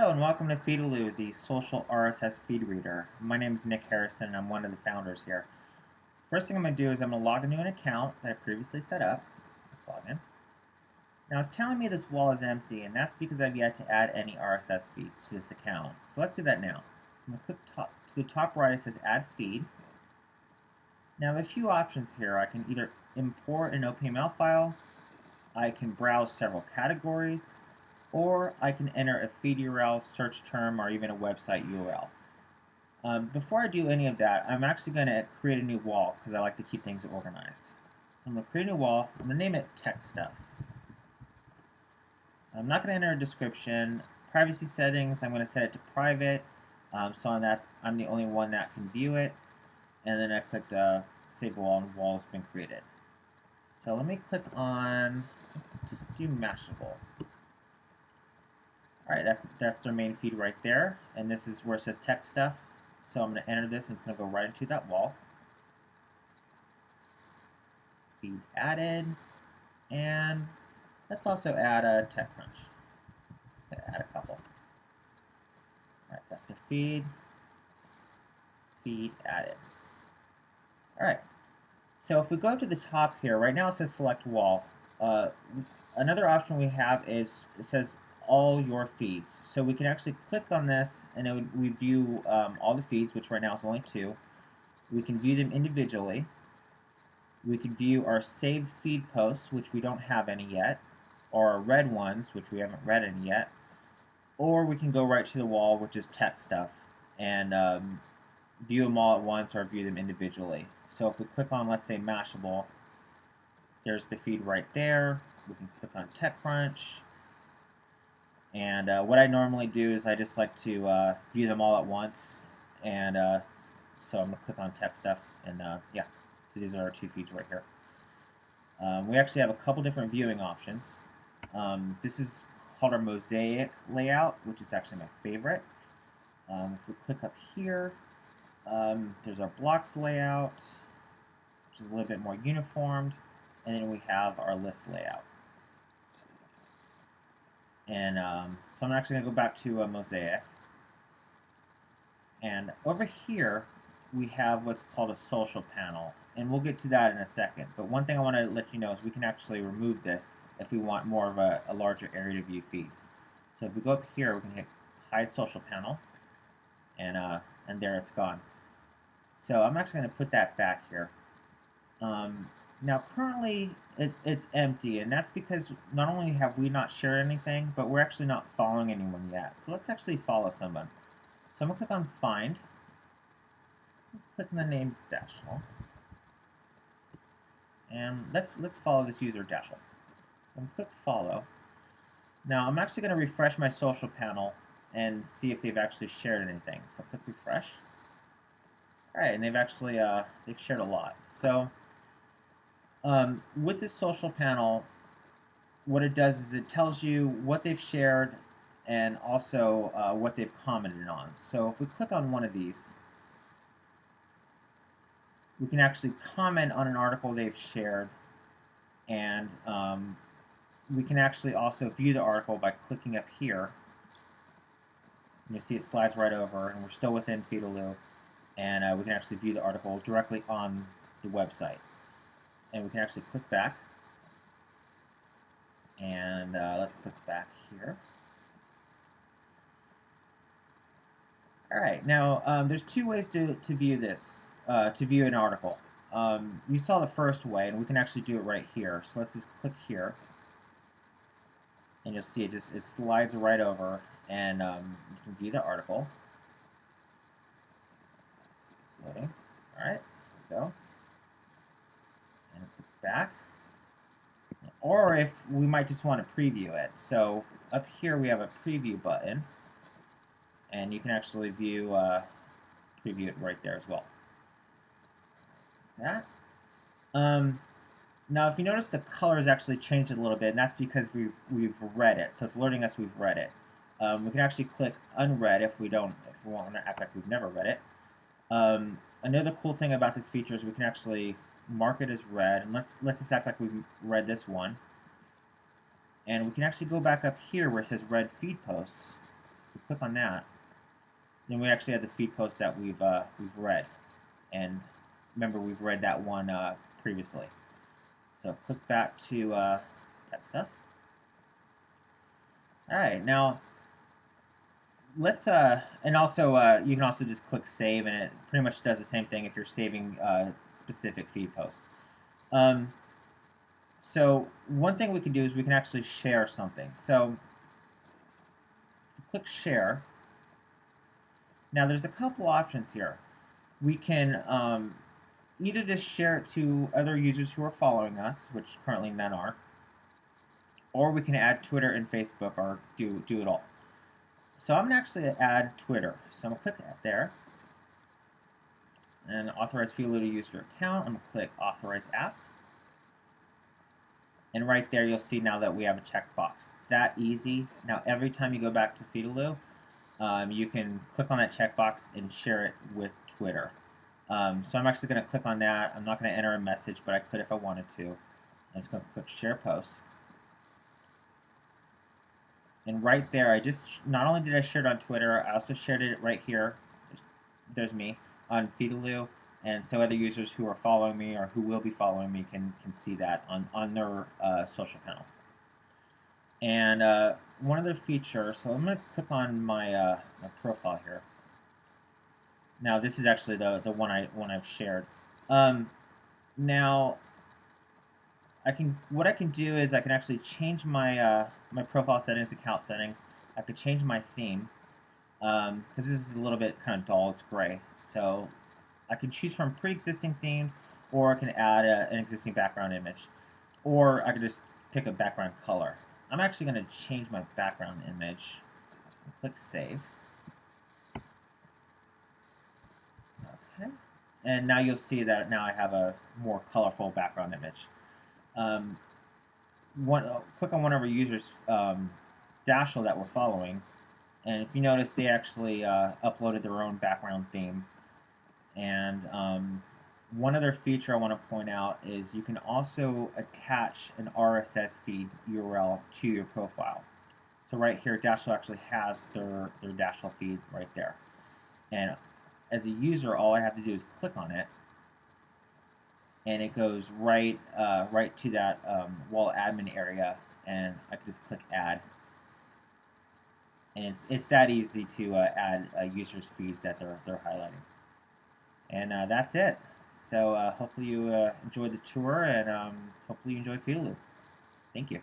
Hello and welcome to Feedolu, the social RSS feed reader. My name is Nick Harrison and I'm one of the founders here. First thing I'm going to do is I'm going to log into an account that I previously set up. Let's log in. Now it's telling me this wall is empty, and that's because I've yet to add any RSS feeds to this account. So let's do that now. I'm going to click to the top right. It says Add Feed. Now I have a few options here. I can either import an OPML file, I can browse several categories, or I can enter a feed URL, search term, or even a website URL. Before I do any of that, I'm actually going to create a new wall because I like to keep things organized. I'm going to create a new wall. I'm going to name it Tech Stuff. I'm not going to enter a description. Privacy settings, I'm going to set it to private, so on that I'm the only one that can view it. And then I clicked Save Wall, and wall has been created. So let me click on, let's do Mashable. Alright, that's their main feed right there, and this is where it says Tech Stuff. So I'm going to enter this, and it's going to go right into that wall. Feed added, and let's also add a TechCrunch. Add a couple. Alright, that's their feed. Feed added. Alright, so if we go to the top here, right now it says Select Wall. Another option we have is, it says all your feeds. So we can actually click on this and we view all the feeds, which right now is only 2. We can view them individually. We can view our saved feed posts, which we don't have any yet, or our read ones, which we haven't read any yet, or we can go right to the wall, which is Tech Stuff, and view them all at once or view them individually. So if we click on, let's say, Mashable, there's the feed right there. We can click on TechCrunch. And what I normally do is I just like to view them all at once. And so I'm going to click on Tech Stuff. And yeah, so these are our 2 feeds right here. We actually have a couple different viewing options. This is called our mosaic layout, which is actually my favorite. If we click up here, there's our blocks layout, which is a little bit more uniformed. And then we have our list layout. And so I'm actually going to go back to Mosaic. And over here, we have what's called a social panel. And we'll get to that in a second. But one thing I want to let you know is we can actually remove this if we want more of a larger area to view feeds. So if we go up here, we can hit Hide Social Panel. And there it's gone. So I'm actually going to put that back here. Now currently it's empty, and that's because not only have we not shared anything, but we're actually not following anyone yet. So let's actually follow someone. So I'm going to click on Find. Click on the name Dashel. And let's follow this user Dashel. I'm going to click Follow. Now I'm actually going to refresh my social panel and see if they've actually shared anything. So click Refresh. Alright, and they've actually they've shared a lot. So with this social panel, what it does is it tells you what they've shared and also what they've commented on. So if we click on one of these, we can actually comment on an article they've shared, and we can actually also view the article by clicking up here. And you see it slides right over, and we're still within Feedolu, and we can actually view the article directly on the website. And we can actually click back, and let's click back here. Alright, now there's 2 ways to view this, to view an article. You saw the first way, and we can actually do it right here. So let's just click here, and you'll see it slides right over, and you can view the article. It's loading. Alright, there we go. And click back. Or if we might just want to preview it. So up here we have a preview button, and you can actually preview it right there as well. That. Now if you notice, the color has actually changed a little bit, and that's because we've read it. So it's alerting us we've read it. We can actually click unread if we want to act like we've never read it. Another cool thing about this feature is we can actually mark it as read, and let's just act like we've read this one. And we can actually go back up here where it says read feed posts, we click on that, then we actually have the feed post that we've read. And remember, we've read that one previously. So click back to that stuff. All right, now let's and also you can also just click save, and it pretty much does the same thing if you're saving specific feed posts. So one thing we can do is we can actually share something. So click share. Now there's a couple options here. We can either just share it to other users who are following us, which currently none are, or we can add Twitter and Facebook, or do it all. So I'm going to actually add Twitter. So I'm going to click that there. And authorize Feedolu to use your account. I'm going to click authorize app. And right there, you'll see now that we have a checkbox. That easy. Now, every time you go back to Feedolu, you can click on that checkbox and share it with Twitter. So I'm actually going to click on that. I'm not going to enter a message, but I could if I wanted to. I'm just going to click share post. And right there, I just, not only did I share it on Twitter, I also shared it right here. There's me on Feedolu, and so other users who are following me or who will be following me can see that on their social panel. And one other feature, so I'm going to click on my my profile here. Now this is actually the one I've shared. Now what I can do is I can actually change my my profile settings, account settings. I could change my theme because this is a little bit kind of dull. It's gray, so I can choose from pre-existing themes, or I can add an existing background image, or I can just pick a background color. I'm actually going to change my background image. Click save. Okay, and now you'll see that now I have a more colorful background image. Click on one of our users' Dashel that we're following, and if you notice, they actually uploaded their own background theme. And one other feature I want to point out is you can also attach an RSS feed URL to your profile. So right here, Dashel actually has their Dashel feed right there. And as a user, all I have to do is click on it, and it goes right to that wall admin area, and I can just click add. And it's that easy to add users' feeds that they're highlighting. And that's it. So hopefully you enjoyed the tour, and hopefully you enjoyed Feedolu. Thank you.